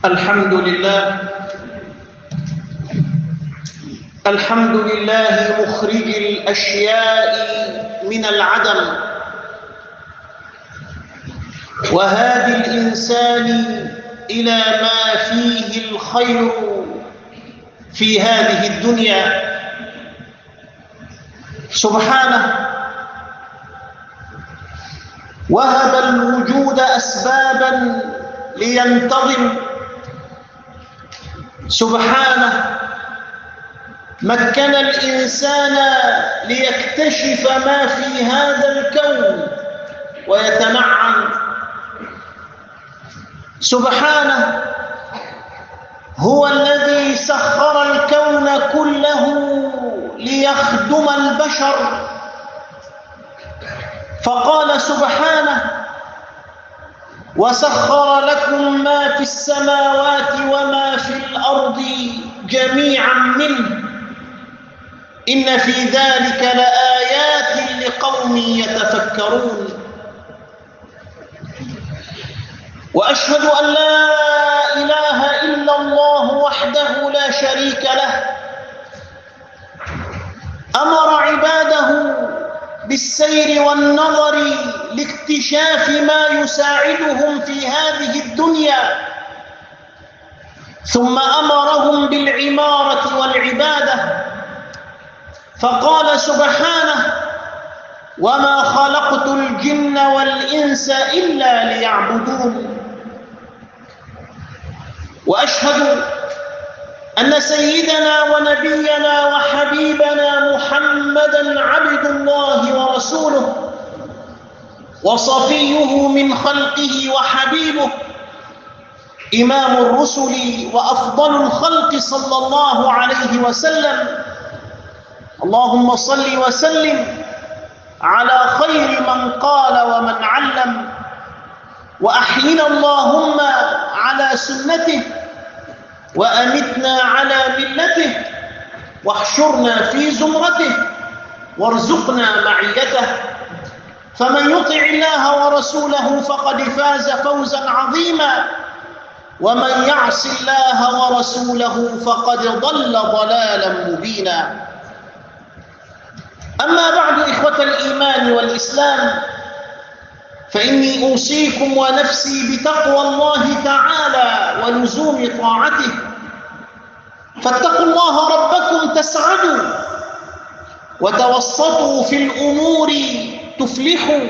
الحمد لله مخرج الأشياء من العدم وهادي الإنسان إلى ما فيه الخير في هذه الدنيا سبحانه. وهب الوجود أسبابا لينتظم سبحانه. مكن الإنسان ليكتشف ما في هذا الكون ويتنعم سبحانه. هو الذي سخر الكون كله ليخدم البشر، فقال سبحانه: وسخر لكم ما في السماوات وما في الأرض جميعا منه إن في ذلك لآيات لقوم يتفكرون. وأشهد أن لا إله إلا الله وحده لا شريك له، أمر عباده بالسير والنظر لاكتشاف ما يساعدهم في هذه الدنيا، ثم أمرهم بالعمارة والعبادة، فقال سبحانه: وما خلقت الجن والإنس إلا ليعبدون. وأشهد أن سيدنا ونبينا وحبيبنا محمدًا عبد الله ورسوله وصفيه من خلقه وحبيبه، إمام الرسل وأفضل الخلق صلى الله عليه وسلم. اللهم صل وسلم على خير من قال ومن علم، وأحينا اللهم على سنته، وأمتنا على ملته، واحشرنا في زمرته، وارزقنا معيته. فمن يطع الله ورسوله فقد فاز فوزا عظيما، ومن يعص الله ورسوله فقد ضل ضلالا مبينا. أما بعد، إخوة الإيمان والإسلام، فإني أوصيكم ونفسي بتقوى الله تعالى ولزوم طاعته. فاتقوا الله ربكم تسعدوا، وتوسطوا في الأمور تفلحوا،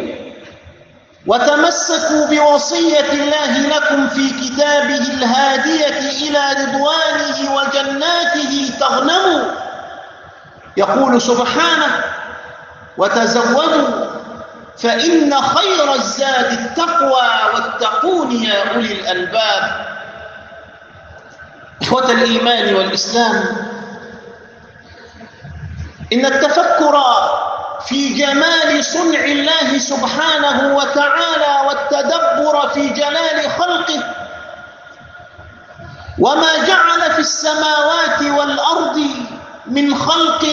وتمسكوا بوصية الله لكم في كتابه الهادية إلى رضوانه وجناته تغنموا. يقول سبحانه: وتزودوا فإن خير الزاد التقوى واتقون يا أولي الألباب. إخوة الإيمان والإسلام، إن التفكر في جمال صنع الله سبحانه وتعالى والتدبر في جلال خلقه وما جعل في السماوات والأرض من خلق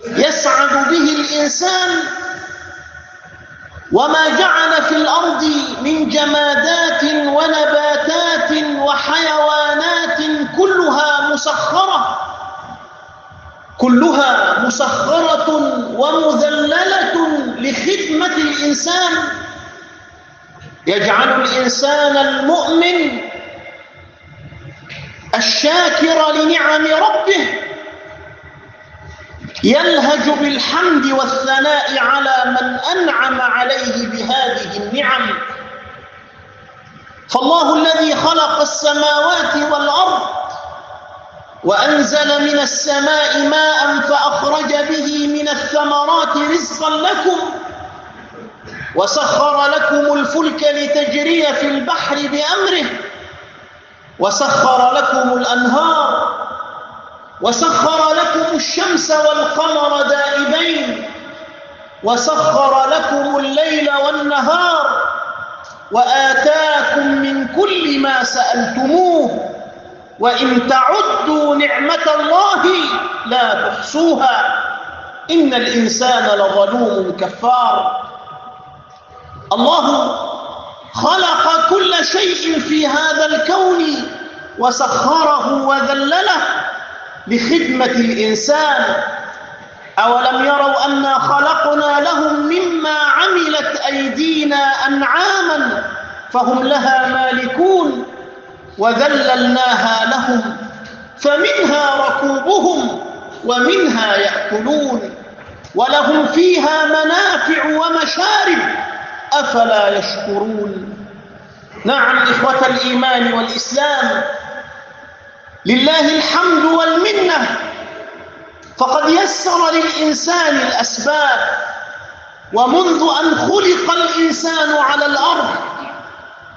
يسعد به الإنسان، وما جعل في الأرض من جمادات ونباتات وحيوانات كلها مسخرة ومذللة لخدمة الإنسان، يجعل الإنسان المؤمن الشاكر لنعم ربه يلهج بالحمد والثناء على من أنعم عليه بهذه النعم. فالله الذي خلق السماوات والأرض وأنزل من السماء ماء فأخرج به من الثمرات رزقا لكم، وسخر لكم الفلك لتجري في البحر بأمره، وسخر لكم الأنهار، وسخر لكم الشمس والقمر دائبين، وسخر لكم الليل والنهار، وآتاكم من كل ما سألتموه، وإن تعدوا نعمة الله لا تحصوها، إن الإنسان لظلوم كفار. الله خلق كل شيء في هذا الكون وسخره وذلله لخدمة الإنسان. أولم يروا أنا خلقنا لهم مما عملت أيدينا أنعاما فهم لها مالكون وذللناها لهم فمنها ركوبهم ومنها يأكلون ولهم فيها منافع ومشارب أفلا يشكرون. نعم إخوة الإيمان والإسلام، لله الحمد والمنة، فقد يسر للإنسان الأسباب، ومنذ أن خلق الإنسان على الأرض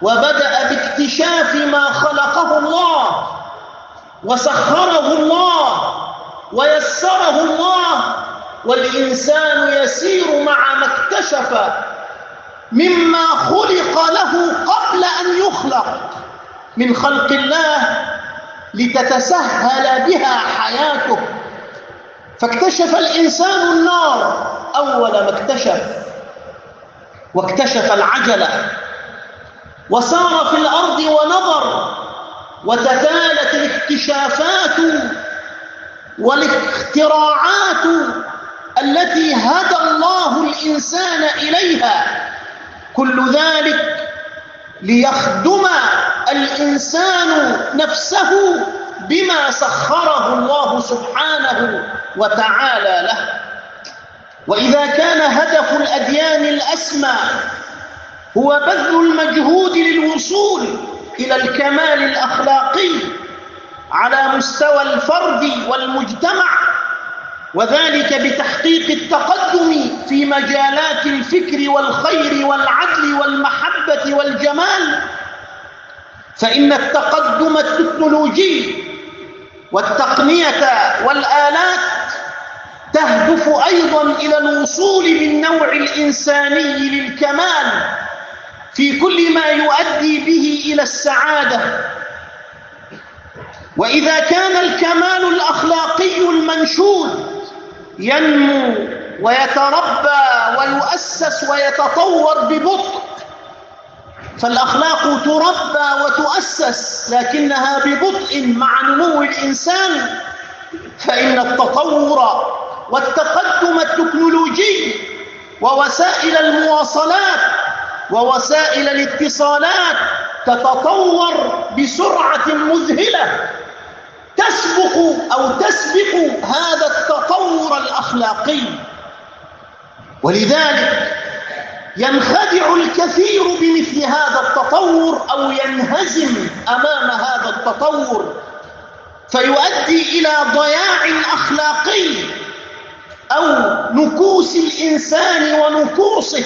وبدأ باكتشاف ما خلقه الله وسخره الله ويسره الله، والإنسان يسير مع ما اكتشف مما خلق له قبل أن يخلق من خلق الله لتتسهل بها حياته. فاكتشف الإنسان النار أول ما اكتشف، واكتشف العجلة، وسار في الأرض ونظر، وتتالت الاكتشافات والاختراعات التي هدى الله الإنسان إليها، كل ذلك ليخدم الإنسان نفسه بما سخره الله سبحانه وتعالى له. وإذا كان هدف الأديان الأسمى هو بذل المجهود للوصول إلى الكمال الأخلاقي على مستوى الفرد والمجتمع، وذلك بتحقيق التقدم في مجالات الفكر والخير والعدل والمحبة والجمال، فإن التقدم التكنولوجي والتقنية والآلات تهدف أيضا إلى الوصول بالنوع الإنساني للكمال في كل ما يؤدي به إلى السعادة. وإذا كان الكمال الأخلاقي المنشود ينمو ويتربى ويؤسس ويتطور ببطء، فالأخلاق تربى وتؤسس لكنها ببطء مع نمو الإنسان، فإن التطور والتقدم التكنولوجي ووسائل المواصلات ووسائل الاتصالات تتطور بسرعة مذهلة تسبق هذا التطور الأخلاقي. ولذلك ينخدع الكثير بمثل هذا التطور أو ينهزم أمام هذا التطور، فيؤدي إلى ضياع أخلاقي أو نكوس الإنسان ونكوصه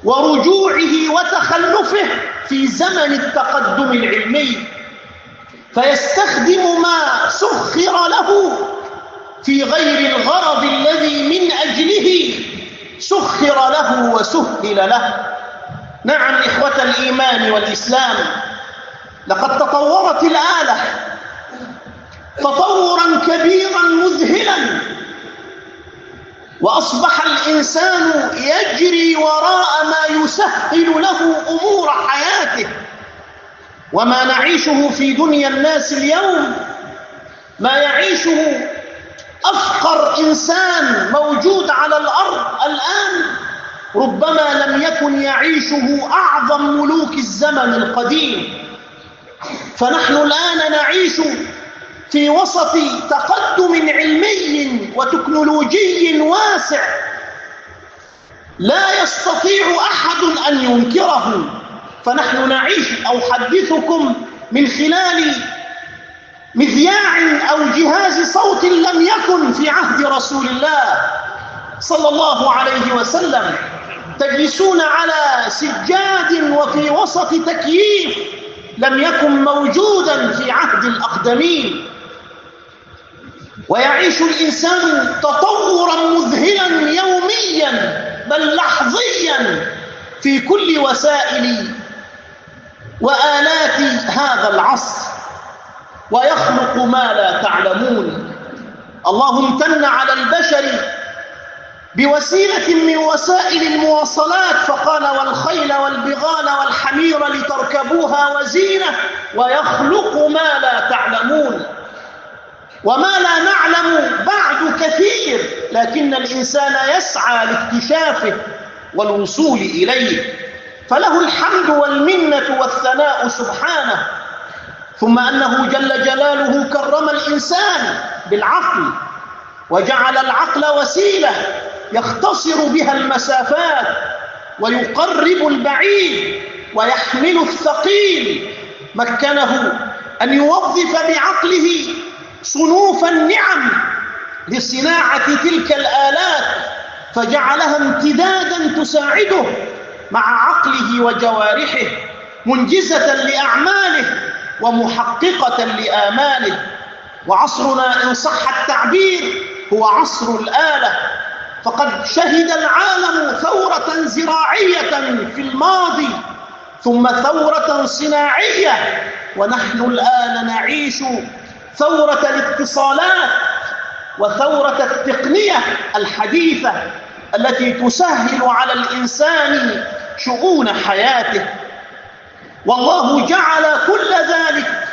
ورجوعه وتخلفه في زمن التقدم العلمي، فيستخدم ما سخر له في غير الغرض الذي من أجله سخر له وسهل له. نعم إخوة الإيمان والإسلام، لقد تطورت الآلة تطورا كبيرا مذهلا، وأصبح الإنسان يجري وراء ما يسهل له أمور حياته. وما نعيشه في دنيا الناس اليوم ما يعيشه أفقر إنسان موجود على الأرض الآن ربما لم يكن يعيشه أعظم ملوك الزمن القديم. فنحن الآن نعيش في وسط تقدم علمي وتكنولوجي واسع لا يستطيع أحد أن ينكره. فنحن نعيش أو حدثكم من خلال مذياع أو جهاز صوت لم يكن في عهد رسول الله صلى الله عليه وسلم، تجلسون على سجاد وفي وسط تكييف لم يكن موجودا في عهد الأقدمين. ويعيش الإنسان تطورا مذهلا يوميا بل لحظيا في كل وسائل وآلات هذا العصر، ويخلق ما لا تعلمون. الله امتن على البشر بوسيلة من وسائل المواصلات، فقال والخيل والبغال والحمير لتركبوها وزينة ويخلق ما لا تعلمون. وما لا نعلم بعد كثير، لكن الإنسان يسعى لاكتشافه والوصول إليه، فله الحمد والمنة والثناء سبحانه. ثم أنه جل جلاله كرم الإنسان بالعقل، وجعل العقل وسيلة يختصر بها المسافات ويقرب البعيد ويحمل الثقيل. مكنه أن يوظف بعقله صنوف النعم لصناعة تلك الآلات، فجعلها امتدادا تساعده مع عقله وجوارحه، منجزة لأعماله ومحققة لآماله. وعصرنا إن صح التعبير هو عصر الآلة، فقد شهد العالم ثورة زراعية في الماضي ثم ثورة صناعية، ونحن الآن نعيش ثورة الاتصالات وثورة التقنية الحديثة التي تسهل على الإنسان شؤون حياته. والله جعل كل ذلك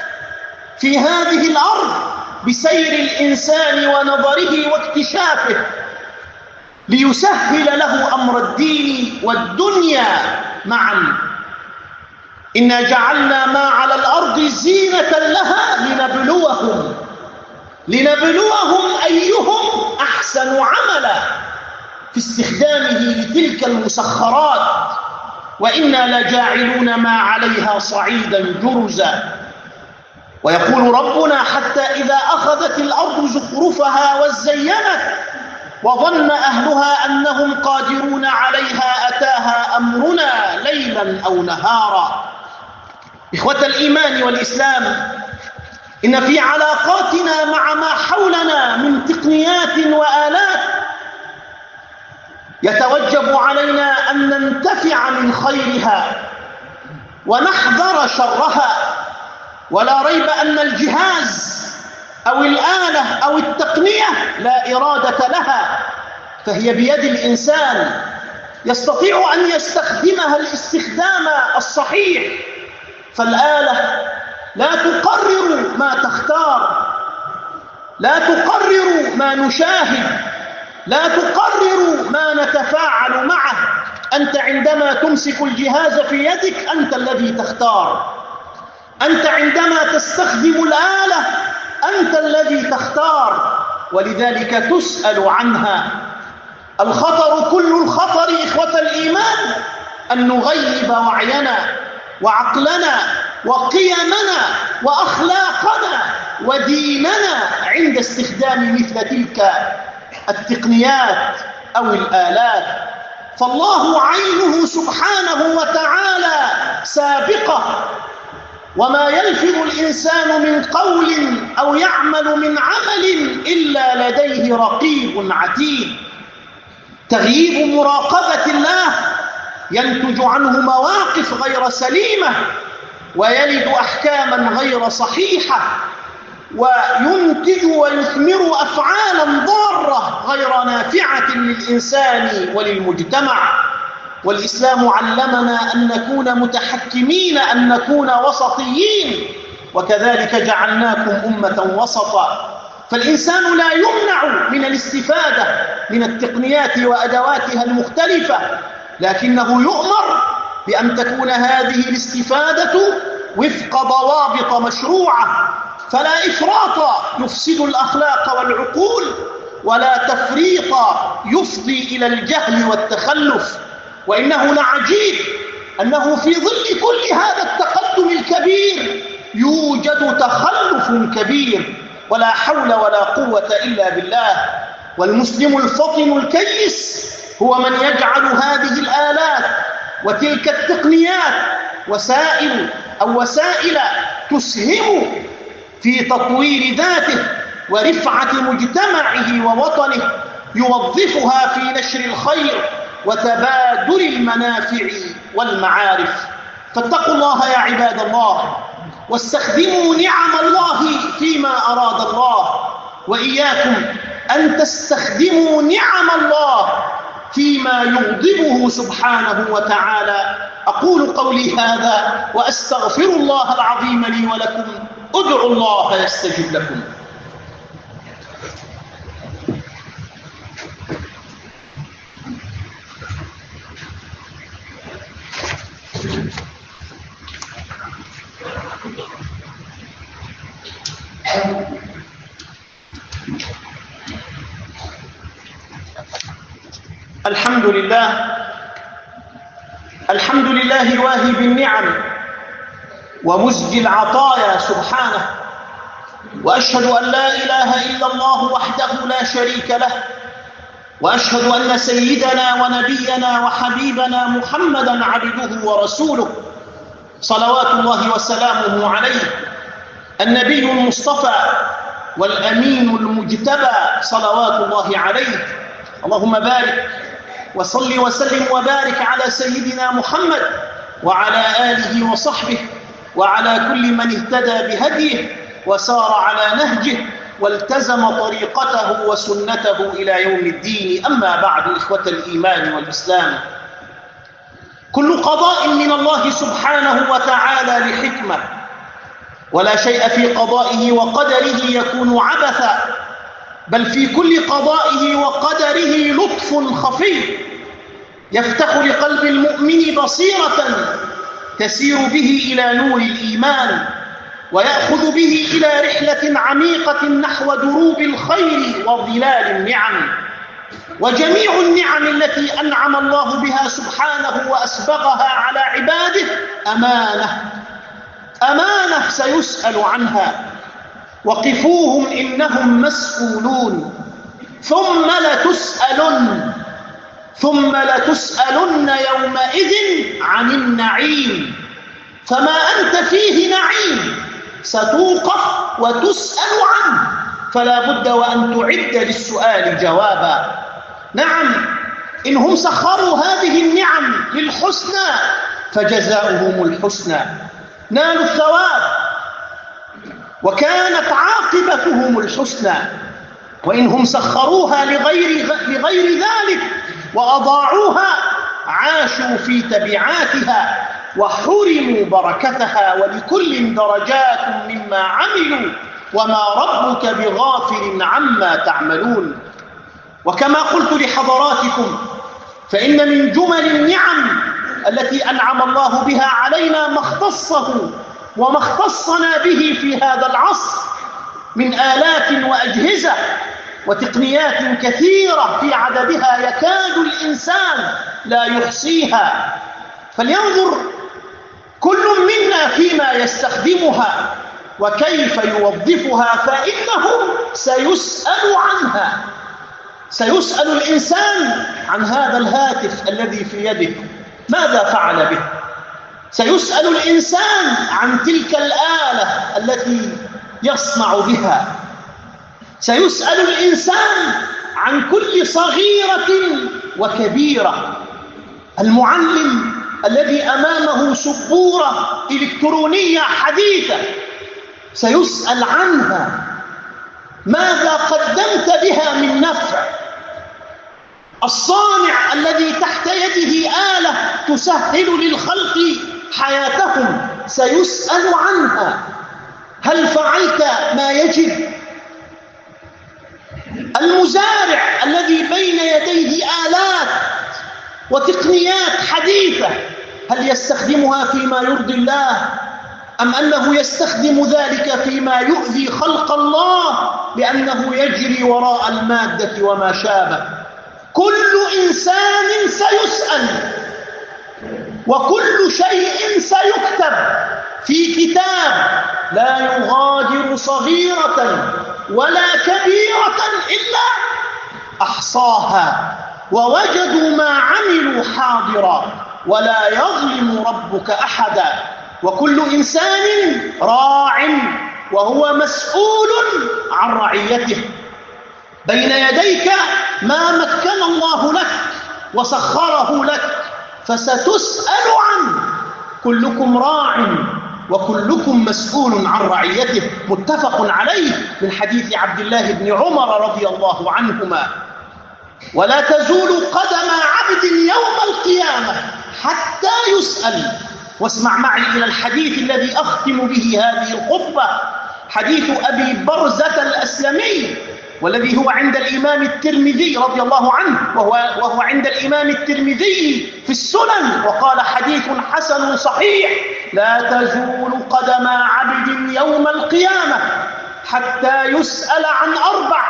في هذه الأرض بسير الإنسان ونظره واكتشافه ليسهل له أمر الدين والدنيا معا. إنا جعلنا ما على الأرض زينة لها لنبلوهم أيهم أحسن عملا في استخدامه لتلك المسخرات، وإنا لجاعلون ما عليها صعيدا جرزا. ويقول ربنا حتى إذا أخذت الأرض زخرفها وزينت وظن أهلها أنهم قادرون عليها أتاها أمرنا ليلا أو نهارا. إخوة الإيمان والإسلام، إن في علاقاتنا مع ما حولنا من تقنيات وآلات يتوجب علينا أن ننتفع من خيرها ونحذر شرها. ولا ريب أن الجهاز أو الآلة أو التقنية لا إرادة لها، فهي بيد الإنسان، يستطيع أن يستخدمها الاستخدام الصحيح. فالآلة لا تقرر ما تختار، لا تقرر ما نشاهد، لا تقرر ما نتفاعل معه. أنت عندما تمسك الجهاز في يدك أنت الذي تختار، أنت عندما تستخدم الآلة أنت الذي تختار، ولذلك تسأل عنها. الخطر كل الخطر إخوة الإيمان أن نغيب وعينا وعقلنا وقيمنا وأخلاقنا وديننا عند استخدام مثل تلك التقنيات أو الآلات. فالله عينه سبحانه وتعالى سابقة، وما يلفظ الإنسان من قول أو يعمل من عمل إلا لديه رقيب عتيد. تغييب مراقبة الله ينتج عنه مواقف غير سليمة، ويلد أحكاما غير صحيحة، وينتج ويثمر أفعالا ضارة غير نافعة للإنسان وللمجتمع. والإسلام علمنا أن نكون متحكمين، أن نكون وسطيين، وكذلك جعلناكم أمة وسطا. فالإنسان لا يمنع من الاستفادة من التقنيات وأدواتها المختلفة، لكنه يؤمر بأن تكون هذه الاستفادة وفق ضوابط مشروعة، فلا إفراط يفسد الأخلاق والعقول، ولا تفريط يفضي إلى الجهل والتخلف. وإنه لعجيب أنه في ظل كل هذا التقدم الكبير يوجد تخلف كبير، ولا حول ولا قوة إلا بالله. والمسلم الفطن الكيس هو من يجعل هذه الآلات وتلك التقنيات وسائل تسهم في تطوير ذاته ورفعة مجتمعه ووطنه، يوظفها في نشر الخير وتبادل المنافع والمعارف. فاتقوا الله يا عباد الله، واستخدموا نعم الله فيما أراد الله، وإياكم أن تستخدموا نعم الله فيما يغضبه سبحانه وتعالى. أقول قولي هذا وأستغفر الله العظيم لي ولكم. ادعوا الله يستجب لكم. الحمد لله، الحمد لله واهب النعم ومزجي العطايا سبحانه، وأشهد أن لا إله إلا الله وحده لا شريك له، وأشهد أن سيدنا ونبينا وحبيبنا محمدًا عبده ورسوله صلوات الله وسلامه عليه، النبي المصطفى والأمين المجتبى صلوات الله عليه. اللهم بارك وصل وسلم وبارك على سيدنا محمد وعلى آله وصحبه وعلى كل من اهتدى بهديه وسار على نهجه والتزم طريقته وسنته إلى يوم الدين. أما بعد، إخوة الإيمان والإسلام، كل قضاء من الله سبحانه وتعالى لحكمة، ولا شيء في قضائه وقدره يكون عبثا، بل في كل قضائه وقدره لطف خفي يفتح لقلب المؤمن بصيرة تسير به إلى نور الإيمان، ويأخذ به إلى رحلة عميقة نحو دروب الخير وظلال النعم. وجميع النعم التي أنعم الله بها سبحانه وأسبغها على عباده أمانة سيسأل عنها. وقفوهم إنهم مسؤولون ثم لتسألن يومئذ عن النعيم. فما أنت فيه نعيم ستوقف وتسأل عنه، فلا بد وأن تعد للسؤال جوابا. نعم، إنهم سخروا هذه النعم للحسنى فجزاؤهم الحسنى، نالوا الثواب وكانت عاقبتهم الحسنى. وإنهم سخروها لغير ذلك وأضاعوها عاشوا في تبعاتها وحرموا بركتها. ولكل درجات مما عملوا وما ربك بغافل عما تعملون. وكما قلت لحضراتكم، فإن من جمل النعم التي أنعم الله بها علينا ما اختصه وما اختصنا به في هذا العصر من آلات وأجهزة وتقنيات كثيرة في عددها يكاد الإنسان لا يحصيها. فلينظر كل منا فيما يستخدمها وكيف يوظفها، فإنه سيسأل عنها. سيسأل الإنسان عن هذا الهاتف الذي في يده، ماذا فعل به؟ سيسأل الإنسان عن تلك الآلة التي يصنع بها. سيسأل الإنسان عن كل صغيرة وكبيرة. المعلم الذي أمامه سبورة إلكترونية حديثة سيسأل عنها، ماذا قدمت بها من نفع؟ الصانع الذي تحت يده آلة تسهل للخلق حياتهم سيسأل عنها، هل فعلت ما يجب؟ المزارع الذي بين يديه آلات وتقنيات حديثة هل يستخدمها فيما يرضي الله أم أنه يستخدم ذلك فيما يؤذي خلق الله لأنه يجري وراء المادة وما شابه؟ كل إنسان سيسأل، وكل شيء سيكتب في كتاب لا يغادر صغيرة ولا كبيرة إلا أحصاها ووجدوا ما عملوا حاضرا ولا يظلم ربك أحدا. وكل إنسان راع وهو مسؤول عن رعيته. بين يديك ما مكن الله لك وسخره لك فستسأل عنه. كلكم راع وكلكم مسؤول عن رعيته، متفق عليه من حديث عبد الله بن عمر رضي الله عنهما. ولا تزول قدم عبد يوم القيامة حتى يسأل. واسمع معي إلى الحديث الذي أختم به هذه الخطبة، حديث أبي برزة الأسلمي، والذي هو عند الإمام الترمذي رضي الله عنه، وهو عند الإمام الترمذي في السنن، وقال حديث حسن صحيح: لا تزول قدم عبد يوم القيامة حتى يسأل عن أربع: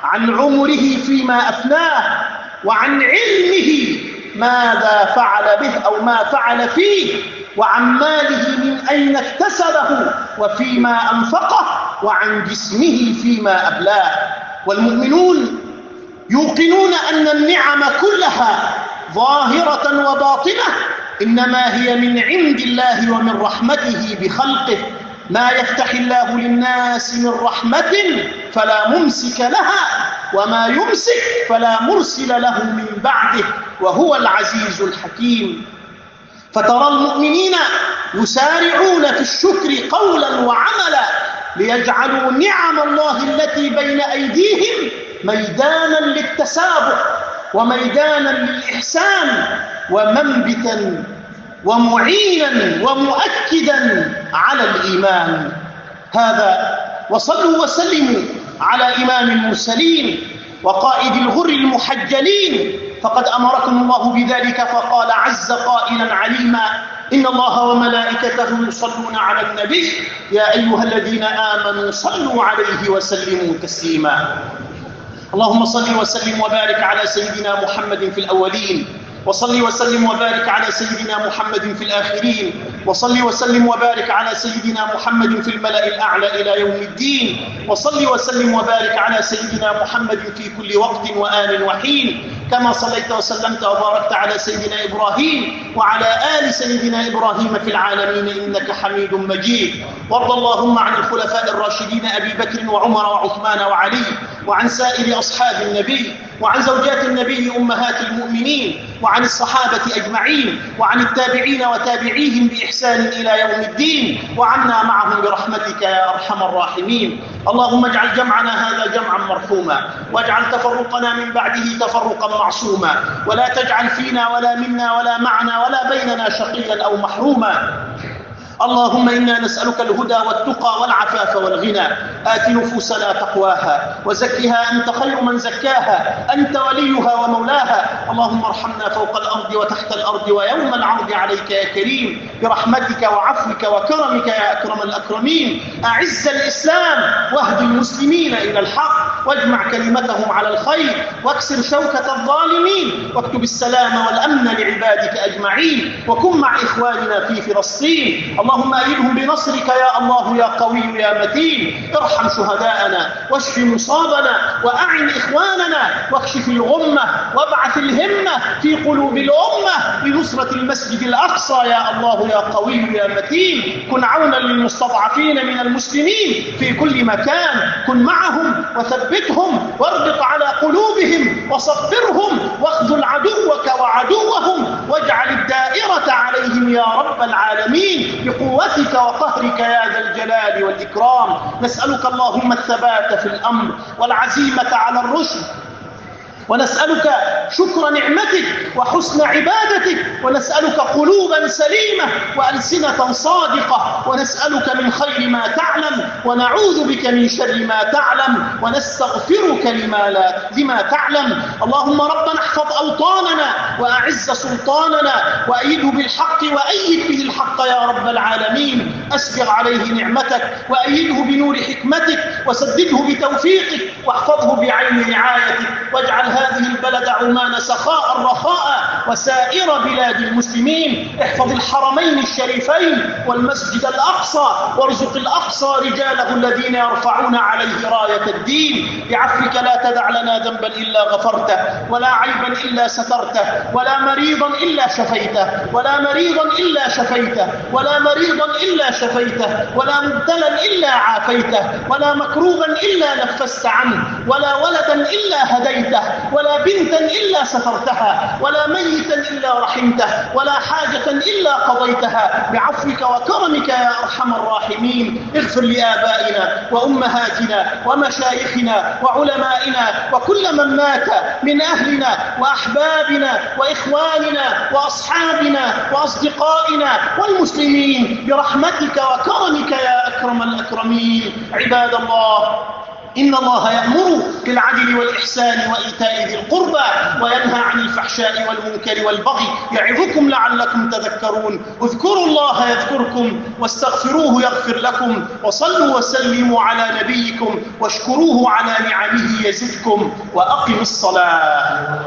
عن عمره فيما أفناه، وعن علمه ماذا فعل به أو ما فعل فيه، وعن ماله من أين اكتسبه وفيما أنفقه، وعن جسمه فيما أبلاه. والمؤمنون يوقنون أن النعم كلها ظاهرة وباطنة إنما هي من عند الله ومن رحمته بخلقه. ما يفتح الله للناس من رحمة فلا ممسك لها، وما يمسك فلا مرسل له من بعده، وهو العزيز الحكيم. فترى المؤمنين يسارعون في الشكر قولا وعملا ليجعلوا نعم الله التي بين أيديهم ميدانا للتسابق وميدانا للإحسان ومنبتا ومعينا ومؤكدا على الإيمان. هذا وصلوا وسلموا على إمام المرسلين وقائد الغر المحجلين، فقد أمركم الله بذلك، فقال عز قائلا عليما: إن الله وملائكته يصلون على النبي يا أيها الذين آمنوا صلوا عليه وسلموا تسليما. اللهم صل وسلم وبارك على سيدنا محمد في الأولين، وصل وسلم وبارك على سيدنا محمد في الآخرين، وصل وسلم وبارك على سيدنا محمد في الملأ الأعلى إلى يوم الدين، وصل وسلم وبارك على سيدنا محمد في كل وقت وآن وحين، كما صليت وسلمت وباركت على سيدنا إبراهيم وعلى آل سيدنا إبراهيم في العالمين إنك حميد مجيد. وارض اللهم عن الخلفاء الراشدين أبي بكر وعمر وعثمان وعلي، وعن سائر أصحاب النبي، وعن زوجات النبي أمهات المؤمنين، وعن الصحابة أجمعين، وعن التابعين وتابعيهم بإحسان إلى يوم الدين، وعنا معهم برحمتك يا أرحم الراحمين. اللهم اجعل جمعنا هذا جمعا مرحوما، واجعل تفرقنا من بعده تفرقا معصوما، ولا تجعل فينا ولا منا ولا معنا ولا بيننا شقيا أو محروما. اللهم إنا نسألك الهدى والتقى والعفاف والغنى. آت نفوسنا تقواها وزكها أنت خير من زكاها، أنت وليها ومولاها. اللهم ارحمنا فوق الأرض وتحت الأرض ويوم العرض عليك يا كريم، برحمتك وعفوك وكرمك يا أكرم الأكرمين. أعز الإسلام واهد المسلمين إلى الحق، واجمع كلمتهم على الخير، واكسر شوكة الظالمين، واكتب السلام والأمن لعبادك أجمعين، وكن مع إخواننا في فلسطين. اللهم أيدهم بنصرك يا الله يا قوي يا متين. ارحم شهداءنا واشف مصابنا وأعن إخواننا واكشف الغمة وابعث الهمة في قلوب الأمة لنصرة المسجد الأقصى يا الله يا قوي يا متين. كن عونا للمستضعفين من المسلمين في كل مكان، كن معهم وثبتهم واربط على قلوبهم وصبرهم، واخذل عدوك وعدوهم، واجعل الدائرة عليهم يا رب العالمين بقوتك وقهرك يا ذا الجلال والإكرام. نسألك اللهم الثبات في الأمر والعزيمة على الرشد، ونسألك شكر نعمتك وحسن عبادتك، ونسألك قلوبا سليمة وألسنة صادقة، ونسألك من خير ما تعلم ونعوذ بك من شر ما تعلم، ونستغفرك لما تعلم. اللهم ربنا احفظ أوطاننا وأعز سلطاننا وأيده بالحق وأيد به الحق يا رب العالمين. أسبغ عليه نعمتك وأيده بنور حكمتك وسدده بتوفيقك واحفظه بعين رعايتك، واجعل هذه البلد عمان سخاء رخاء وسائر بلاد المسلمين. احفظ الحرمين الشريفين والمسجد الأقصى، وارزق الأقصى رجاله الذين يرفعون عليه راية الدين. بعفوك لا تدع لنا ذنبا إلا غفرته، ولا عيبا إلا سترته، ولا مريضا إلا شفيته، ولا مريضا إلا شفيته، ولا مريضا إلا شفيته، ولا مبتلا إلا عافيته، ولا مكروبا إلا نفست عنه، ولا ولدا إلا هديته، ولا بنتا إلا سترتها، ولا ميتا إلا رحمته، ولا حاجة إلا قضيتها بعفوك وكرمك يا أرحم الراحمين. اغفر لآبائنا وأمهاتنا ومشايخنا وعلمائنا وكل من مات من أهلنا وأحبابنا وإخواننا وأصحابنا وأصدقائنا والمسلمين برحمتك وكرمك يا أكرم الأكرمين. عباد الله، إن الله يأمر بالعدل والإحسان وإيتاء ذي القربى وينهى عن الفحشاء والمنكر والبغي يعظكم لعلكم تذكرون. اذكروا الله يذكركم واستغفروه يغفر لكم، وصلوا وسلموا على نبيكم واشكروه على نعمه يزدكم، وأقم الصلاة.